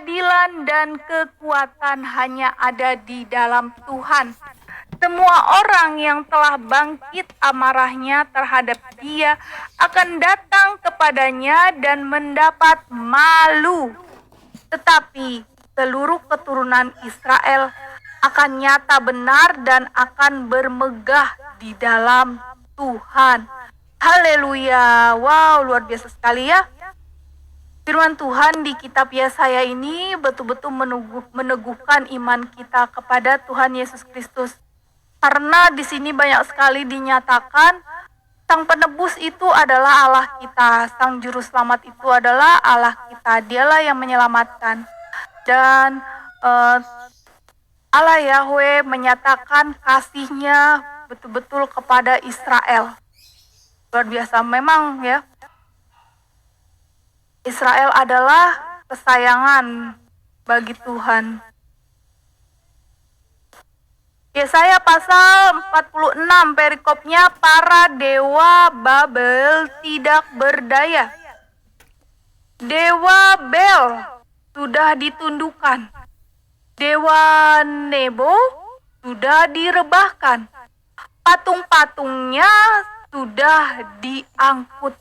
keadilan dan kekuatan hanya ada di dalam Tuhan. Semua orang yang telah bangkit amarahnya terhadap Dia akan datang kepadanya dan mendapat malu. Tetapi seluruh keturunan Israel akan nyata benar dan akan bermegah di dalam Tuhan. Haleluya. Wow, luar biasa sekali ya. Firman Tuhan di kitab Yesaya ini betul-betul meneguhkan iman kita kepada Tuhan Yesus Kristus. Karena di sini banyak sekali dinyatakan Sang Penebus itu adalah Allah kita, Sang Juru Selamat itu adalah Allah kita, Dialah yang menyelamatkan. Dan Allah Yahweh menyatakan kasih-Nya betul-betul kepada Israel. Luar biasa memang ya. Israel adalah kesayangan bagi Tuhan. Yesaya pasal 46 perikopnya, para dewa Babel tidak berdaya. Dewa Bel sudah ditundukkan. Dewa Nebo sudah direbahkan. Patung-patungnya sudah diangkut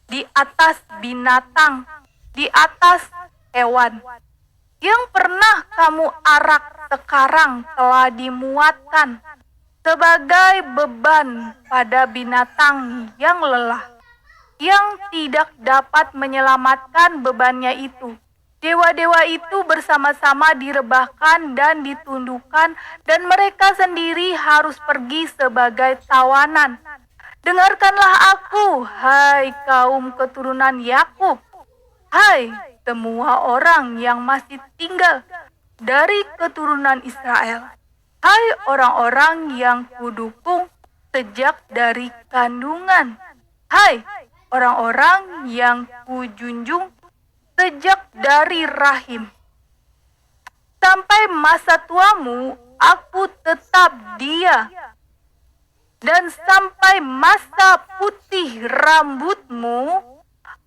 di atas binatang, di atas hewan. Yang pernah kamu arak sekarang telah dimuatkan sebagai beban pada binatang yang lelah, yang tidak dapat menyelamatkan bebannya itu. Dewa-dewa itu bersama-sama direbahkan dan ditundukkan, dan mereka sendiri harus pergi sebagai tawanan. Dengarkanlah aku, hai kaum keturunan Yakub, hai semua orang yang masih tinggal dari keturunan Israel, hai orang-orang yang kudukung sejak dari kandungan, hai orang-orang yang kujunjung sejak dari rahim. Sampai masa tuamu aku tetap Dia, dan sampai masa putih rambutmu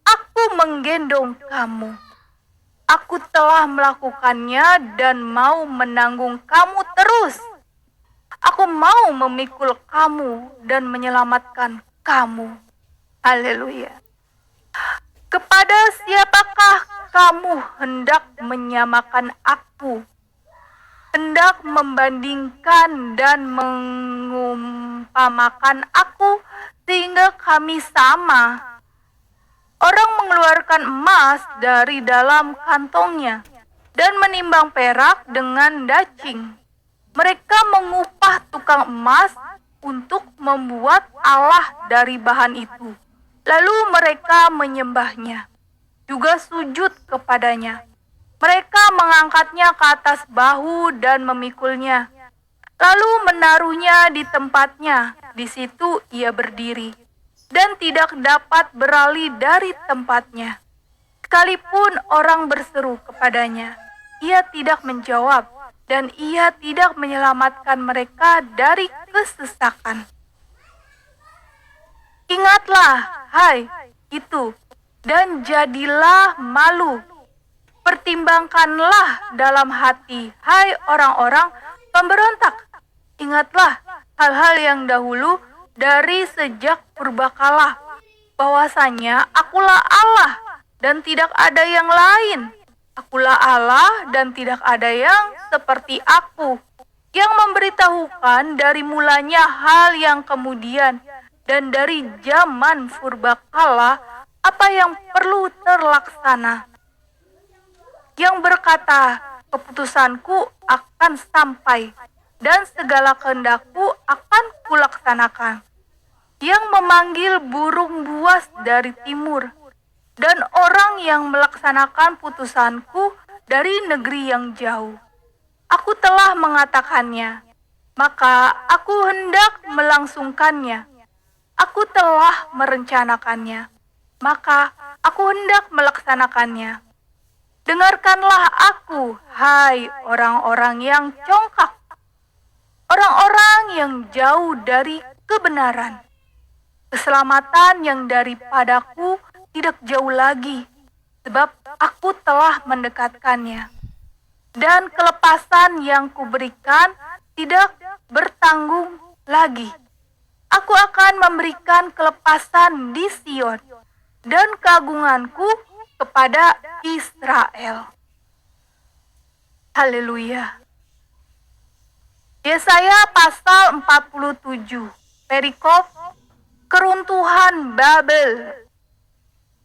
aku menggendong kamu. Aku telah melakukannya dan mau menanggung kamu terus. Aku mau memikul kamu dan menyelamatkan kamu. Haleluya. Kepada siapakah kamu hendak menyamakan aku? Hendak membandingkan dan mengumpamakan aku sehingga kami sama. Orang mengeluarkan emas dari dalam kantongnya dan menimbang perak dengan dacing. Mereka mengupah tukang emas untuk membuat Allah dari bahan itu. Lalu mereka menyembahnya, juga sujud kepadanya. Mereka mengangkatnya ke atas bahu dan memikulnya, lalu menaruhnya di tempatnya. Di situ ia berdiri dan tidak dapat beralih dari tempatnya. Sekalipun orang berseru kepadanya, ia tidak menjawab, dan ia tidak menyelamatkan mereka dari kesesakan. Ingatlah, hai itu, dan jadilah malu. Pertimbangkanlah dalam hati, hai orang-orang pemberontak. Ingatlah hal-hal yang dahulu dari sejak purbakala, bahwasanya akulah Allah dan tidak ada yang lain. Akulah Allah dan tidak ada yang seperti aku, yang memberitahukan dari mulanya hal yang kemudian, dan dari zaman purbakala apa yang perlu terlaksana. Yang berkata, keputusanku akan sampai, dan segala kehendakku akan kulaksanakan. Yang memanggil burung buas dari timur, dan orang yang melaksanakan putusanku dari negeri yang jauh. Aku telah mengatakannya, maka aku hendak melangsungkannya. Aku telah merencanakannya, maka aku hendak melaksanakannya. Dengarkanlah aku, hai orang-orang yang congkak, orang-orang yang jauh dari kebenaran. Keselamatan yang daripadaku tidak jauh lagi, sebab aku telah mendekatkannya. Dan kelepasan yang kuberikan tidak bertanggung lagi. Aku akan memberikan kelepasan di Sion dan keagunganku kepada Israel. Haleluya. Yesaya pasal 47, perikop keruntuhan Babel.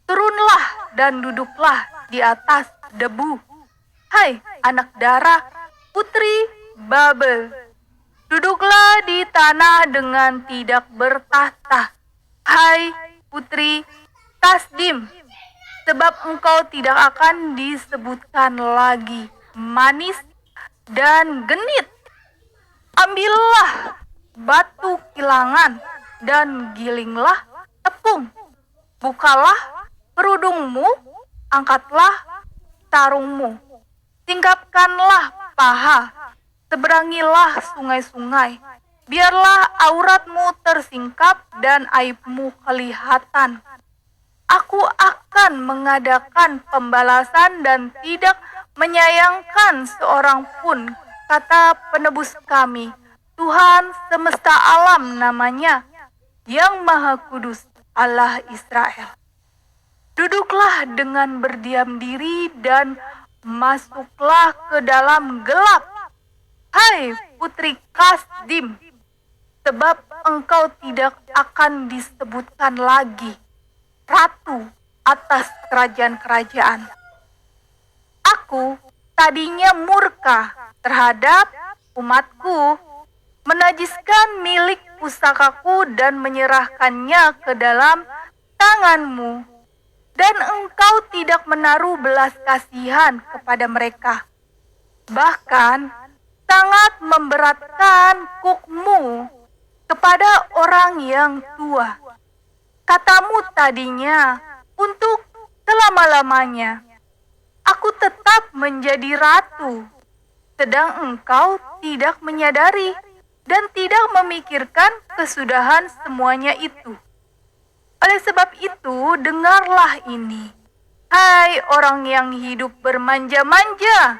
Turunlah dan duduklah di atas debu, hai anak darah putri Babel. Duduklah di tanah dengan tidak bertahta, hai putri Kasdim, sebab engkau tidak akan disebutkan lagi manis dan genit. Ambillah batu kilangan dan gilinglah tepung. Bukalah kerudungmu, angkatlah sarungmu. Singkapkanlah paha, seberangilah sungai-sungai. Biarlah auratmu tersingkap dan aibmu kelihatan. Aku akan mengadakan pembalasan dan tidak menyayangkan seorang pun, kata penebus kami, Tuhan semesta alam namanya, yang Maha Kudus, Allah Israel. Duduklah dengan berdiam diri dan masuklah ke dalam gelap, hai putri Kasdim, sebab engkau tidak akan disebutkan lagi ratu atas kerajaan-kerajaan. Aku tadinya murka terhadap umatku, menajiskan milik pusakaku dan menyerahkannya ke dalam tanganmu. Dan engkau tidak menaruh belas kasihan kepada mereka. Bahkan sangat memberatkan kukmu kepada orang yang tua. Katamu tadinya untuk selama-lamanya, aku tetap menjadi ratu, sedang engkau tidak menyadari dan tidak memikirkan kesudahan semuanya itu. Oleh sebab itu, dengarlah ini, hai orang yang hidup bermanja-manja,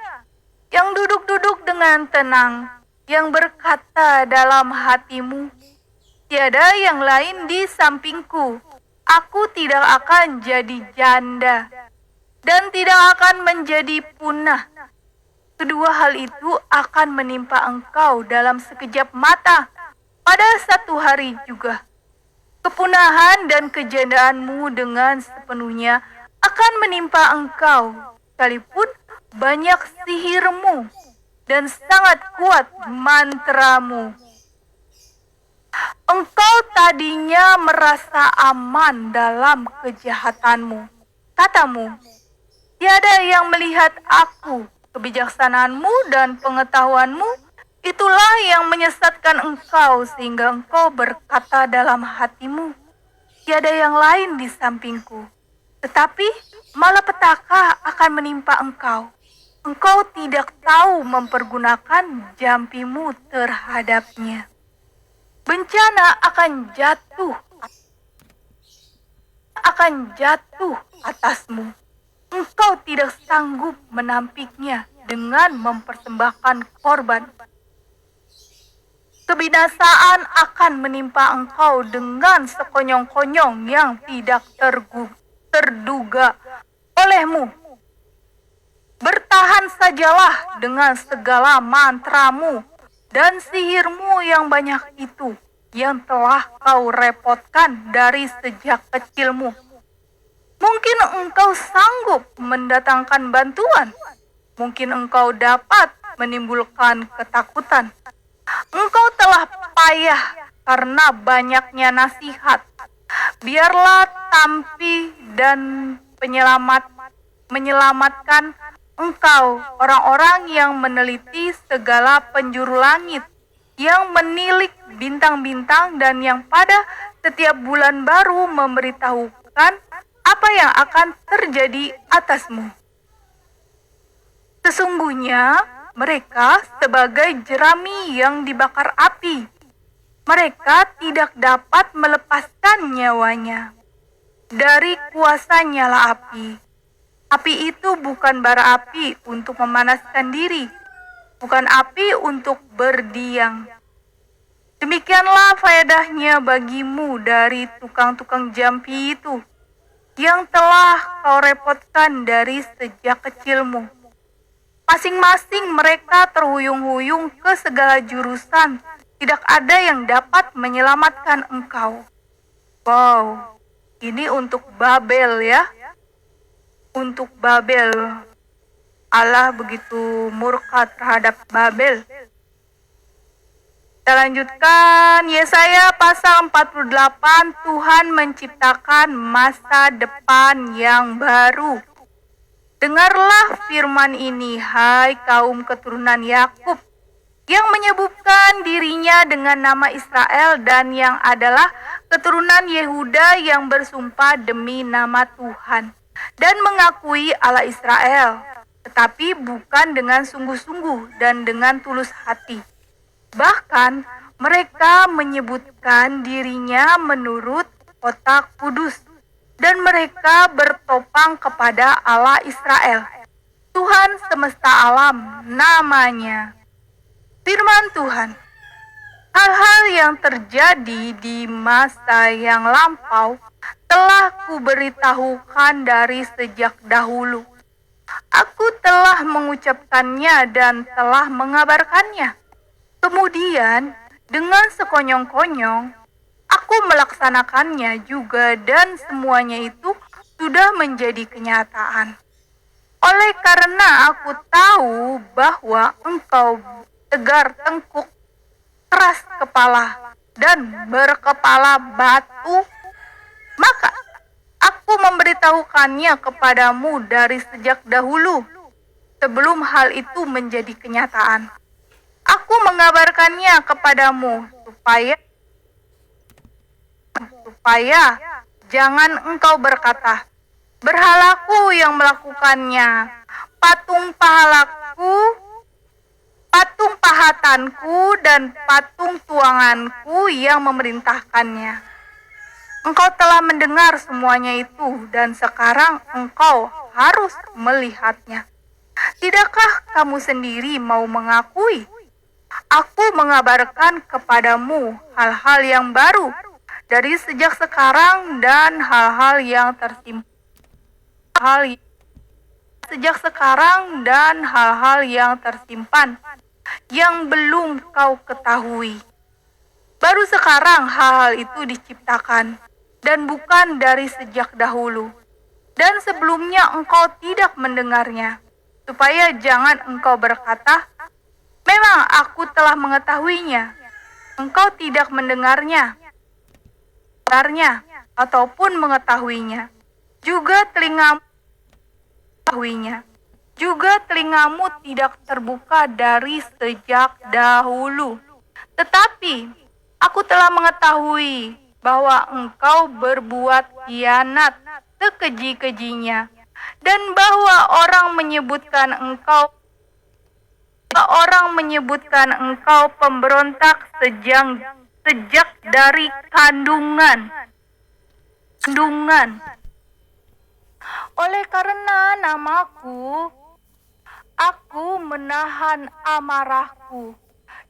yang duduk-duduk dengan tenang, yang berkata dalam hatimu, tiada yang lain di sampingku, aku tidak akan jadi janda, dan tidak akan menjadi punah. Kedua hal itu akan menimpa engkau dalam sekejap mata, pada satu hari juga. Kepunahan dan kejandaanmu dengan sepenuhnya akan menimpa engkau, sekalipun banyak sihirmu dan sangat kuat mantramu. Engkau tadinya merasa aman dalam kejahatanmu. Katamu, tiada yang melihat aku. Kebijaksanaanmu dan pengetahuanmu itulah yang menyesatkan engkau, sehingga engkau berkata dalam hatimu, tiada yang lain di sampingku. Tetapi malapetaka akan menimpa engkau. Engkau tidak tahu mempergunakan jampimu terhadapnya. Bencana akan jatuh atasmu. Engkau tidak sanggup menampiknya dengan mempersembahkan korban. Kebinasaan akan menimpa engkau dengan sekonyong-konyong yang tidak terduga olehmu. Bertahan sajalah dengan segala mantramu dan sihirmu yang banyak itu, yang telah kau repotkan dari sejak kecilmu. Mungkin engkau sanggup mendatangkan bantuan. Mungkin engkau dapat menimbulkan ketakutan. Engkau telah payah karena banyaknya nasihat. Biarlah tampi dan menyelamatkan engkau, orang-orang yang meneliti segala penjuru langit, yang menilik bintang-bintang dan yang pada setiap bulan baru memberitahukan apa yang akan terjadi atasmu. Sesungguhnya mereka sebagai jerami yang dibakar api. Mereka tidak dapat melepaskan nyawanya. Dari kuasa nyala api, Api itu bukan bara api untuk memanaskan diri, bukan api untuk berdiam. Demikianlah faedahnya bagimu dari tukang-tukang jampi itu, yang telah kau repotkan dari sejak kecilmu. Masing-masing mereka terhuyung-huyung ke segala jurusan, tidak ada yang dapat menyelamatkan engkau. Wow, ini untuk Babel ya. Untuk Babel, Allah begitu murka terhadap Babel. Kita lanjutkan, Yesaya pasal 48, Tuhan menciptakan masa depan yang baru. Dengarlah firman ini, hai kaum keturunan Yakub, yang menyebutkan dirinya dengan nama Israel dan yang adalah keturunan Yehuda yang bersumpah demi nama Tuhan dan mengakui Allah Israel, tetapi bukan dengan sungguh-sungguh dan dengan tulus hati. Bahkan mereka menyebutkan dirinya menurut kota kudus, dan mereka bertopang kepada Allah Israel, Tuhan semesta alam namanya. Firman Tuhan, hal-hal yang terjadi di masa yang lampau telah kuberitahukan dari sejak dahulu. Aku telah mengucapkannya dan telah mengabarkannya. Kemudian, dengan sekonyong-konyong, aku melaksanakannya juga dan semuanya itu sudah menjadi kenyataan. Oleh karena aku tahu bahwa engkau tegar tengkuk, keras kepala, dan berkepala batu, maka aku memberitahukannya kepadamu dari sejak dahulu, sebelum hal itu menjadi kenyataan. Aku mengabarkannya kepadamu supaya jangan engkau berkata, berhalaku yang melakukannya, patung pahatanku dan patung tuanganku yang memerintahkannya. Engkau telah mendengar semuanya itu dan sekarang engkau harus melihatnya. Tidakkah kamu sendiri mau mengakui? Aku mengabarkan kepadamu hal-hal yang baru dari sejak sekarang dan hal-hal yang tersimpan. Yang belum kau ketahui. Baru sekarang hal-hal itu diciptakan dan bukan dari sejak dahulu. Dan sebelumnya engkau tidak mendengarnya, supaya jangan engkau berkata, memang aku telah mengetahuinya. Engkau tidak mendengarnya, ataupun mengetahuinya. Juga telingamu tidak terbuka dari sejak dahulu. Tetapi aku telah mengetahui bahwa engkau berbuat khianat sekeji-kejinya, dan bahwa orang menyebutkan engkau pemberontak sejak dari kandungan. Oleh karena namaku, aku menahan amarahku,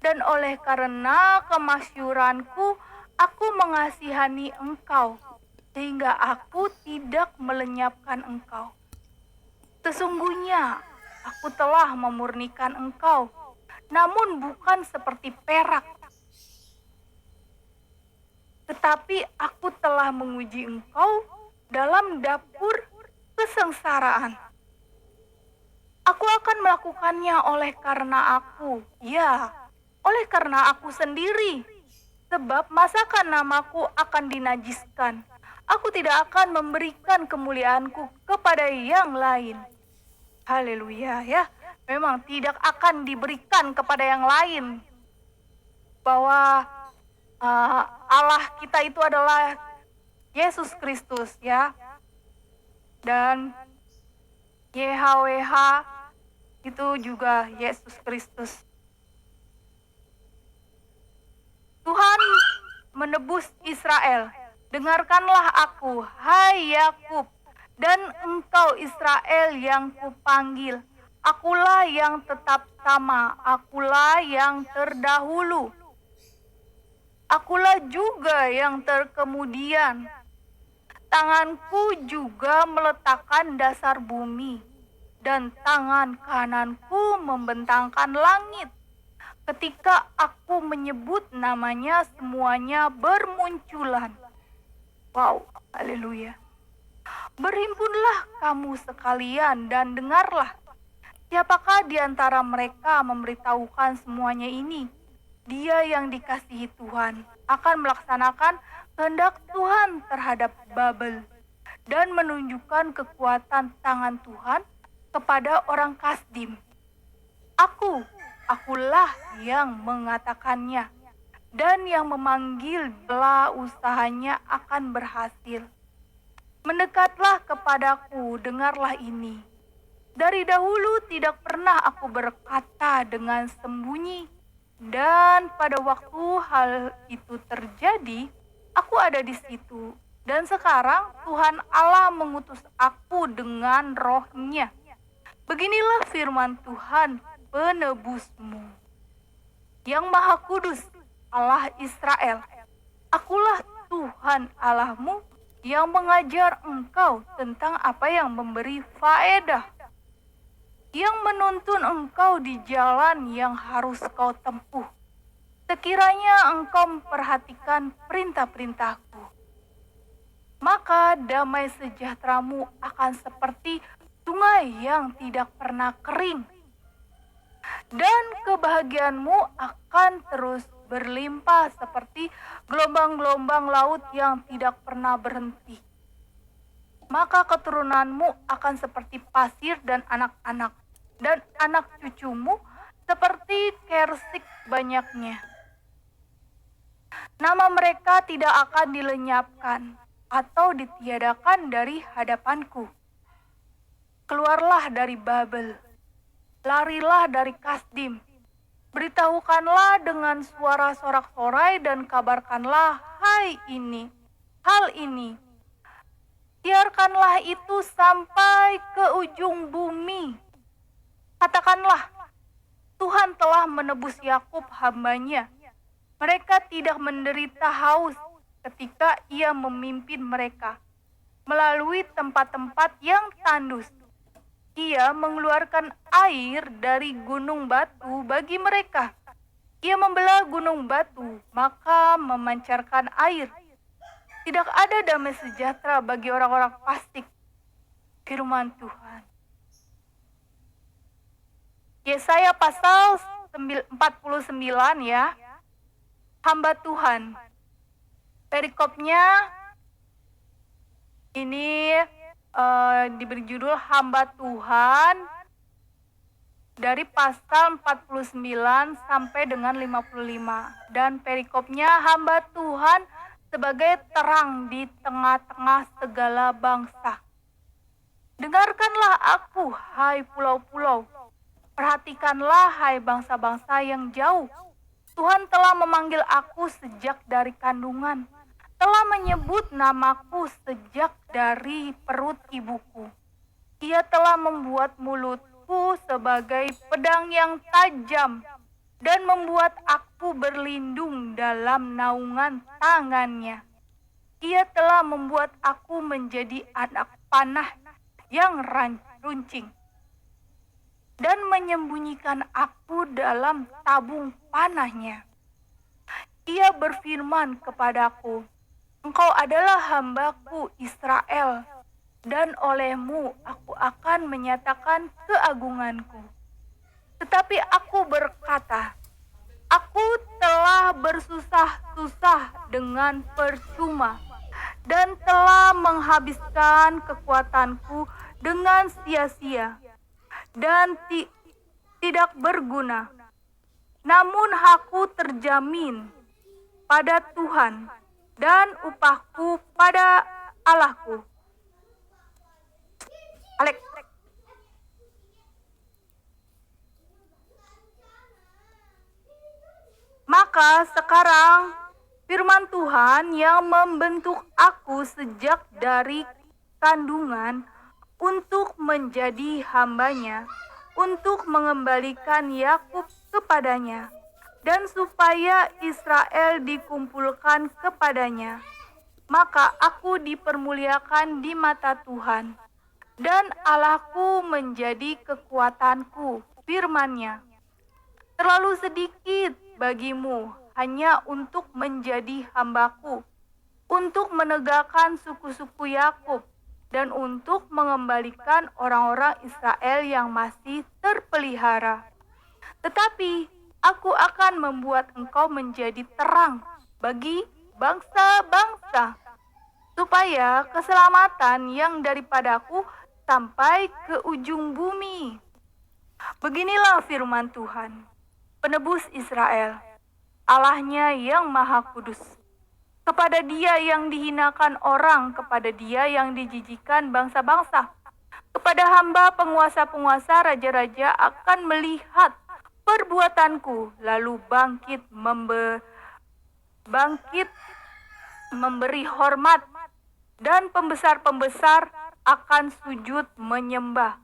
dan oleh karena kemasyuranku, aku mengasihani engkau, sehingga aku tidak melenyapkan engkau. Sesungguhnya aku telah memurnikan engkau, namun bukan seperti perak. Tetapi aku telah menguji engkau dalam dapur kesengsaraan. Aku akan melakukannya oleh karena oleh karena aku sendiri. Sebab masakan namaku akan dinajiskan. Aku tidak akan memberikan kemuliaanku kepada yang lain. Haleluya ya. Memang tidak akan diberikan kepada yang lain. Bahwa Allah kita itu adalah Yesus Kristus ya. Dan YHWH itu juga Yesus Kristus. Tuhan menebus Israel. Dengarkanlah aku, hai Yakub, Dan engkau Israel yang kupanggil, akulah yang tetap sama, akulah yang terdahulu, akulah juga yang terkemudian. Tanganku juga meletakkan dasar bumi, dan tangan kananku membentangkan langit. Ketika aku menyebut namanya, semuanya bermunculan. Wow, haleluya. Berhimpunlah kamu sekalian dan dengarlah. Siapakah di antara mereka memberitahukan semuanya ini? Dia yang dikasihi Tuhan akan melaksanakan kehendak Tuhan terhadap Babel dan menunjukkan kekuatan tangan Tuhan kepada orang Kasdim. Akulah yang mengatakannya, dan yang memanggil bela usahanya akan berhasil. Mendekatlah kepadaku, dengarlah ini. Dari dahulu tidak pernah aku berkata dengan sembunyi, dan pada waktu hal itu terjadi, aku ada di situ. Dan sekarang Tuhan Allah mengutus aku dengan roh-Nya. Beginilah firman Tuhan penebusmu, yang Maha Kudus, Allah Israel. Akulah Tuhan Allahmu yang mengajar engkau tentang apa yang memberi faedah, yang menuntun engkau di jalan yang harus kau tempuh, sekiranya engkau memperhatikan perintah-perintahku. Maka damai sejahteramu akan seperti sungai yang tidak pernah kering, dan kebahagiaanmu akan terus berlimpah seperti gelombang-gelombang laut yang tidak pernah berhenti. Maka keturunanmu akan seperti pasir dan anak-anak, dan anak cucumu seperti kersik banyaknya. Nama mereka tidak akan dilenyapkan atau ditiadakan dari hadapanku. Keluarlah dari Babel, larilah dari Kasdim, beritahukanlah dengan suara sorak-sorai dan kabarkanlah hal ini. Biarkanlah itu sampai ke ujung bumi. Katakanlah, Tuhan telah menebus Yakub hamba-Nya. Mereka tidak menderita haus ketika Ia memimpin mereka melalui tempat-tempat yang tandus. Ia mengeluarkan air dari gunung batu bagi mereka. Ia membelah gunung batu, maka memancarkan air. Tidak ada damai sejahtera bagi orang-orang fasik. Firman Tuhan. Yesaya pasal 49 ya. Hamba Tuhan. Perikopnya ini diberi judul hamba Tuhan dari pasal 49 sampai dengan 55. Dan perikopnya hamba Tuhan sebagai terang di tengah-tengah segala bangsa. Dengarkanlah aku, hai pulau-pulau. Perhatikanlah, hai bangsa-bangsa yang jauh. Tuhan telah memanggil aku sejak dari kandungan, telah menyebut namaku sejak dari perut ibuku. Ia telah membuat mulutku sebagai pedang yang tajam dan membuat aku berlindung dalam naungan tangannya. Ia telah membuat aku menjadi anak panah yang runcing dan menyembunyikan aku dalam tabung panahnya. Ia berfirman kepadaku, engkau adalah hambaku Israel, dan olehmu aku akan menyatakan keagunganku. Tetapi aku berkata, aku telah bersusah-susah dengan percuma, dan telah menghabiskan kekuatanku dengan sia-sia dan tidak berguna. Namun aku terjamin pada Tuhan dan upahku pada Allahku. Alex. Maka sekarang firman Tuhan yang membentuk aku sejak dari kandungan untuk menjadi hambanya, untuk mengembalikan Yakub kepadanya, dan supaya Israel dikumpulkan kepadanya. Maka aku dipermuliakan di mata Tuhan, dan Allahku menjadi kekuatanku, firman-Nya. Terlalu sedikit bagimu hanya untuk menjadi hambaku, untuk menegakkan suku-suku Yakub, dan untuk mengembalikan orang-orang Israel yang masih terpelihara. Tetapi aku akan membuat engkau menjadi terang bagi bangsa-bangsa, supaya keselamatan yang daripadaku sampai ke ujung bumi. Beginilah firman Tuhan, penebus Israel, Allahnya yang Maha Kudus. Kepada Dia yang dihinakan orang, kepada Dia yang dijijikan bangsa-bangsa, kepada hamba penguasa-penguasa, raja-raja akan melihat perbuatanku, lalu bangkit memberi hormat, dan pembesar-pembesar akan sujud menyembah.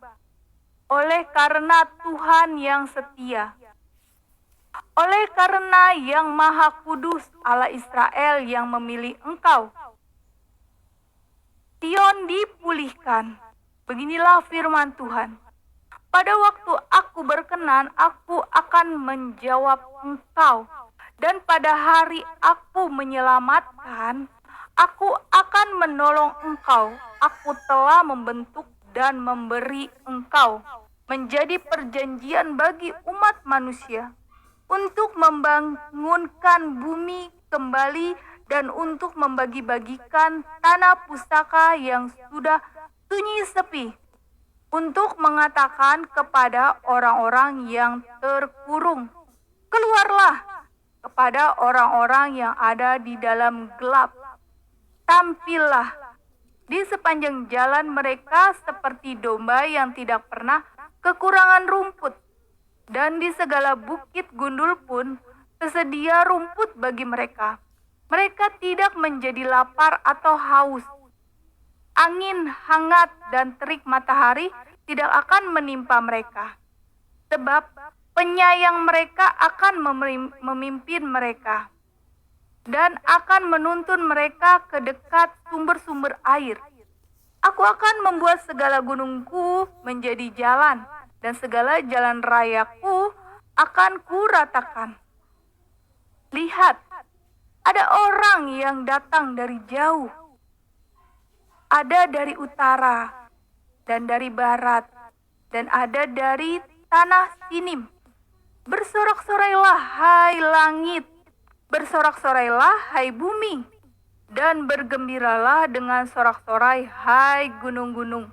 Oleh karena Tuhan yang setia, oleh karena yang Maha Kudus Allah Israel yang memilih engkau, Sion dipulihkan. Beginilah firman Tuhan. Pada waktu aku berkenan, aku akan menjawab engkau. Dan pada hari aku menyelamatkan, aku akan menolong engkau. Aku telah membentuk dan memberi engkau menjadi perjanjian bagi umat manusia, untuk membangunkan bumi kembali dan untuk membagi-bagikan tanah pusaka yang sudah sunyi sepi, untuk mengatakan kepada orang-orang yang terkurung, keluarlah, kepada orang-orang yang ada di dalam gelap, tampillah. Di sepanjang jalan mereka seperti domba yang tidak pernah kekurangan rumput, dan di segala bukit gundul pun tersedia rumput bagi mereka. Mereka tidak menjadi lapar atau haus. Angin hangat dan terik matahari tidak akan menimpa mereka, sebab penyayang mereka akan memimpin mereka dan akan menuntun mereka ke dekat sumber-sumber air. Aku akan membuat segala gunungku menjadi jalan, dan segala jalan rayaku akan kuratakan. Lihat, ada orang yang datang dari jauh, ada dari utara dan dari barat, dan ada dari tanah Sinim. Bersorak-sorailah hai langit, bersorak-sorailah hai bumi, dan bergembiralah dengan sorak-sorai hai gunung-gunung.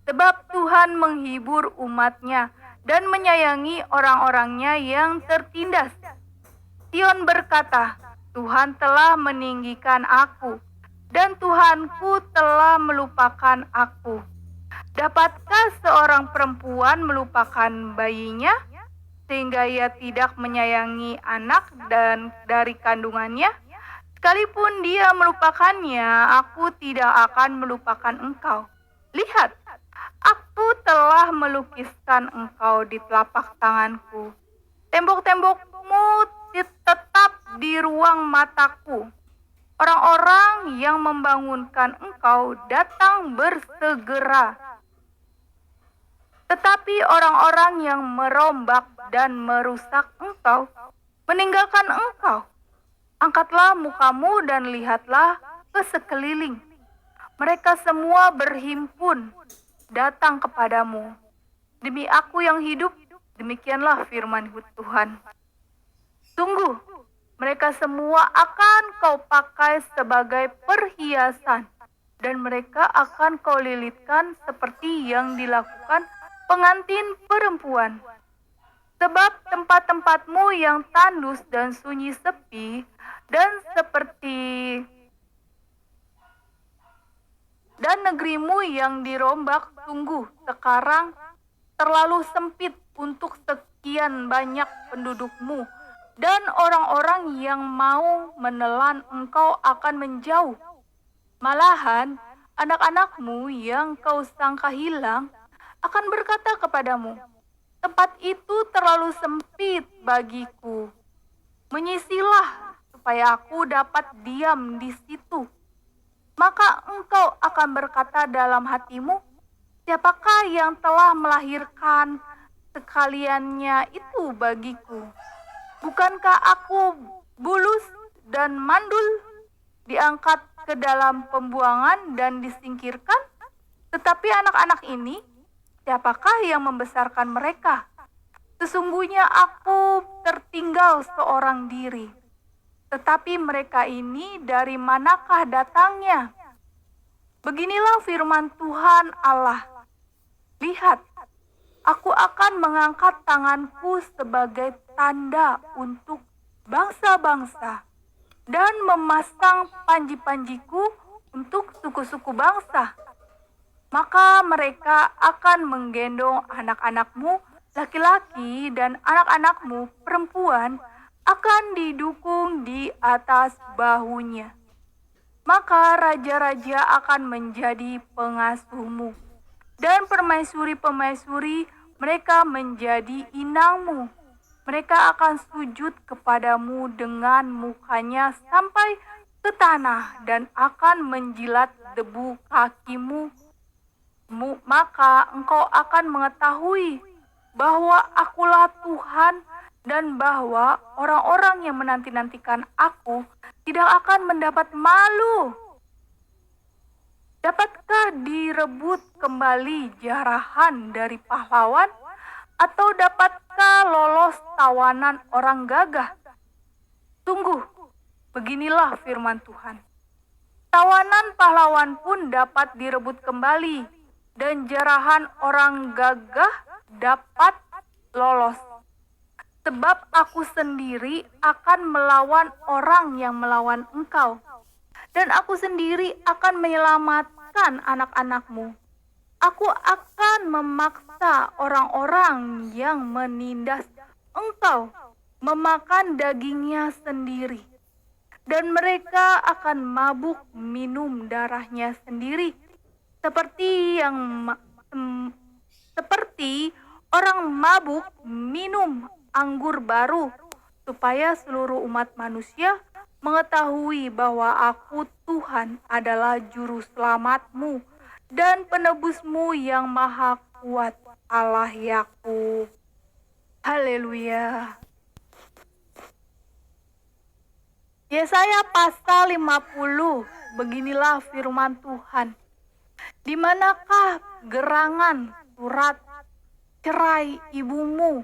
Sebab Tuhan menghibur umat-Nya dan menyayangi orang-orangnya yang tertindas. Sion berkata, Tuhan telah meninggikan aku, dan Tuhanku telah melupakan aku. Dapatkah seorang perempuan melupakan bayinya, sehingga ia tidak menyayangi anak dan dari kandungannya? Sekalipun dia melupakannya, aku tidak akan melupakan engkau. Lihat, aku telah melukiskan engkau di telapak tanganku. Tembok-tembokmu tetap di ruang mataku. Orang-orang yang membangunkan engkau datang bersegera. Tetapi orang-orang yang merombak dan merusak engkau meninggalkan engkau. Angkatlah mukamu dan lihatlah ke sekeliling. Mereka semua berhimpun datang kepadamu. Demi aku yang hidup, demikianlah firman Tuhan. Sungguh, mereka semua akan kau pakai sebagai perhiasan, dan mereka akan kau lilitkan seperti yang dilakukan pengantin perempuan. Sebab tempat-tempatmu yang tandus dan sunyi sepi, dan negerimu yang dirombak sungguh sekarang terlalu sempit untuk sekian banyak pendudukmu, dan orang-orang yang mau menelan engkau akan menjauh. Malahan Anak-anakmu yang kau sangka hilang akan berkata kepadamu, "Tempat itu terlalu sempit bagiku. Menyisilah supaya aku dapat diam di situ." Maka engkau akan berkata dalam hatimu, "Siapakah yang telah melahirkan sekaliannya itu bagiku? Bukankah aku bulus dan mandul, diangkat ke dalam pembuangan dan disingkirkan? Tetapi anak-anak ini, siapakah yang membesarkan mereka? Sesungguhnya aku tertinggal seorang diri. Tetapi mereka ini dari manakah datangnya?" Beginilah firman Tuhan Allah. "Lihat, aku akan mengangkat tanganku sebagai tanda untuk bangsa-bangsa dan memasang panji-panjiku untuk suku-suku bangsa. Maka mereka akan menggendong anak-anakmu laki-laki dan anak-anakmu perempuan akan didukung di atas bahunya. Maka raja-raja akan menjadi pengasuhmu, dan permaisuri-permaisuri mereka menjadi inangmu. Mereka akan sujud kepadamu dengan mukanya sampai ke tanah dan akan menjilat debu kakimu. Maka engkau akan mengetahui bahwa akulah Tuhan, dan bahwa orang-orang yang menanti-nantikan aku tidak akan mendapat malu. Dapatkah direbut kembali jarahan dari pahlawan, atau dapatkah lolos tawanan orang gagah? Sungguh, beginilah firman Tuhan. Tawanan pahlawan pun dapat direbut kembali, dan jarahan orang gagah dapat lolos. Sebab aku sendiri akan melawan orang yang melawan engkau, dan aku sendiri akan menyelamatkan anak-anakmu. Aku akan memaksa orang-orang yang menindas engkau memakan dagingnya sendiri, dan mereka akan mabuk minum darahnya sendiri, seperti orang mabuk minum anggur baru, supaya seluruh umat manusia mengetahui bahwa aku Tuhan adalah juru selamatmu dan penebusmu yang maha kuat, Allah Yakub." Haleluya. Yesaya pasal 50, beginilah firman Tuhan. "Di manakah gerangan surat cerai ibumu,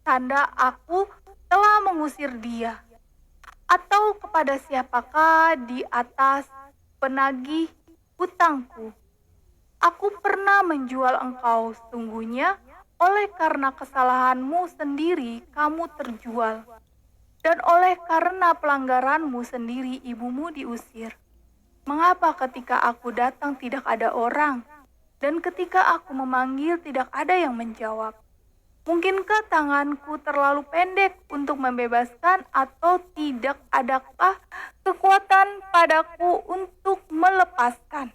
tanda aku telah mengusir dia? Atau kepada siapakah di atas penagih hutangku? Aku pernah menjual engkau, sungguhnya oleh karena kesalahanmu sendiri kamu terjual, dan oleh karena pelanggaranmu sendiri ibumu diusir. Mengapa ketika aku datang tidak ada orang, dan ketika aku memanggil tidak ada yang menjawab? Mungkinkah tanganku terlalu pendek untuk membebaskan, atau tidak adakah kekuatan padaku untuk melepaskan?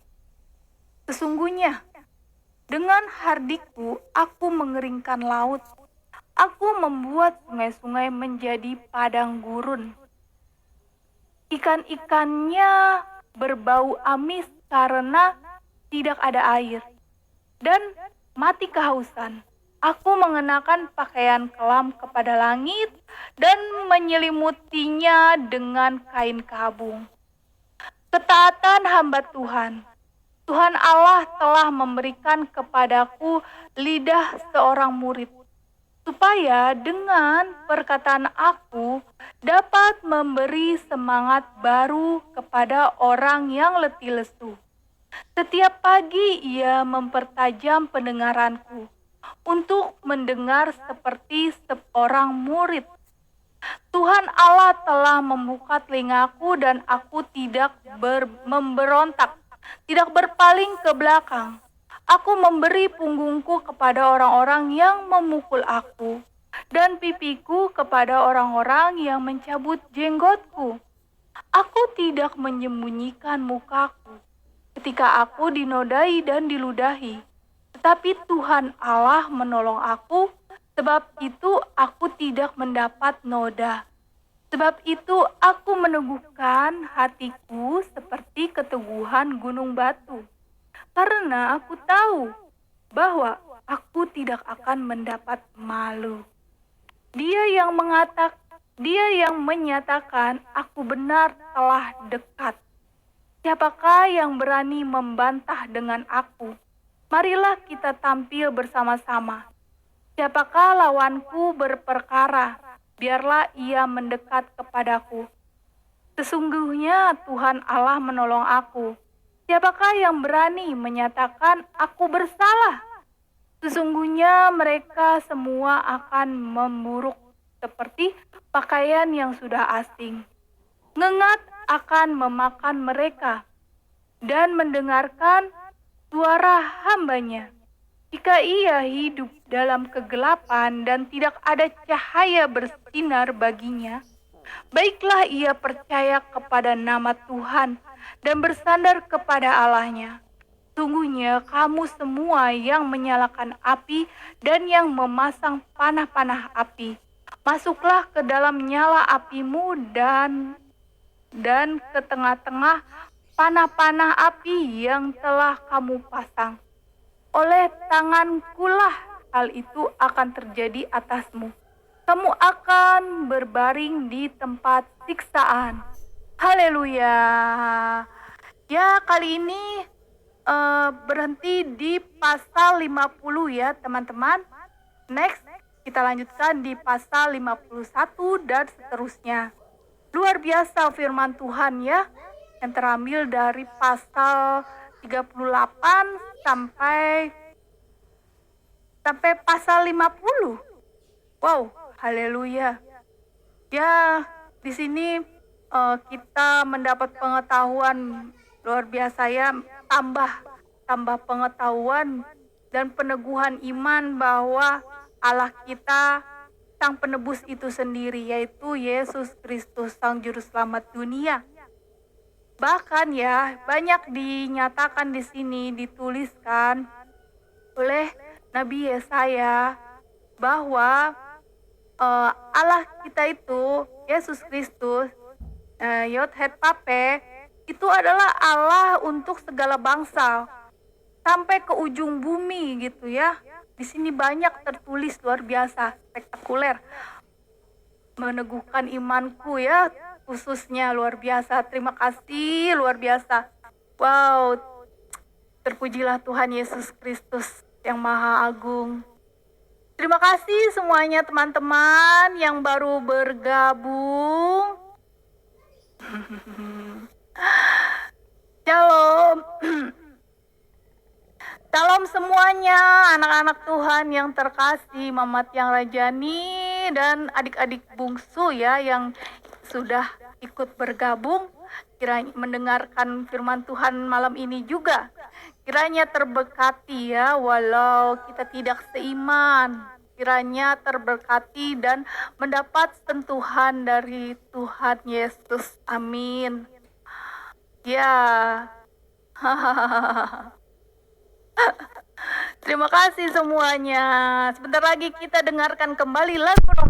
Sesungguhnya, dengan hardikku aku mengeringkan laut. Aku membuat sungai-sungai menjadi padang gurun. Ikan-ikannya berbau amis karena tidak ada air, dan mati kehausan. Aku mengenakan pakaian kelam kepada langit dan menyelimutinya dengan kain kabung." Ketaatan hamba Tuhan. Tuhan Allah telah memberikan kepadaku lidah seorang murid, supaya dengan perkataan aku dapat memberi semangat baru kepada orang yang letih lesu. Setiap pagi ia mempertajam pendengaranku untuk mendengar seperti seorang murid. Tuhan Allah telah membuka telingaku, dan aku tidak memberontak, tidak berpaling ke belakang. Aku memberi punggungku kepada orang-orang yang memukul aku, dan pipiku kepada orang-orang yang mencabut jenggotku. Aku tidak menyembunyikan mukaku ketika aku dinodai dan diludahi. Tetapi Tuhan Allah menolong aku, sebab itu aku tidak mendapat noda. Sebab itu aku meneguhkan hatiku seperti keteguhan gunung batu. Karena aku tahu bahwa aku tidak akan mendapat malu. Dia yang menyatakan aku benar telah dekat. Siapakah yang berani membantah dengan aku? Marilah kita tampil bersama-sama. Siapakah lawanku berperkara? Biarlah ia mendekat kepadaku. Sesungguhnya Tuhan Allah menolong aku. Siapakah yang berani menyatakan aku bersalah? Sesungguhnya mereka semua akan memburuk seperti pakaian yang sudah asing. Ngengat akan memakan mereka dan mendengarkan suara hambanya. Jika ia hidup dalam kegelapan dan tidak ada cahaya bersinar baginya, baiklah ia percaya kepada nama Tuhan dan bersandar kepada Allahnya. Sungguhnya kamu semua yang menyalakan api dan yang memasang panah-panah api, masuklah ke dalam nyala apimu dan ke tengah-tengah panah-panah api yang telah kamu pasang. Oleh tangankulah hal itu akan terjadi atasmu. Kamu akan berbaring di tempat siksaan. Haleluya. Ya, kali ini berhenti di pasal 50 ya teman-teman. Next, kita lanjutkan di pasal 51 dan seterusnya. Luar biasa firman Tuhan ya, yang terambil dari pasal 38 sampai pasal 50. Wow, haleluya. Ya, di sini kita mendapat pengetahuan luar biasa ya, tambah pengetahuan dan peneguhan iman bahwa Allah kita Sang Penebus itu sendiri, yaitu Yesus Kristus, Sang Juru Selamat dunia. Bahkan ya, banyak dinyatakan di sini, dituliskan oleh Nabi Yesaya bahwa Allah kita itu, Yesus Kristus, Yod Het Pape, itu adalah Allah untuk segala bangsa, sampai ke ujung bumi gitu ya. Di sini banyak tertulis, luar biasa, spektakuler, meneguhkan imanku ya, khususnya luar biasa. Terima kasih, luar biasa. Wow, terpujilah Tuhan Yesus Kristus yang Maha Agung. Terima kasih semuanya teman-teman yang baru bergabung. Shalom. Salam semuanya anak-anak Tuhan yang terkasih, Mama Tiang Rajani dan adik-adik bungsu ya yang sudah ikut bergabung, kiranya mendengarkan firman Tuhan malam ini juga. Kiranya terberkati ya, walau kita tidak seiman. Kiranya terberkati dan mendapat sentuhan dari Tuhan Yesus. Amin. Ya. Terima kasih semuanya. Sebentar lagi kita dengarkan kembali lagu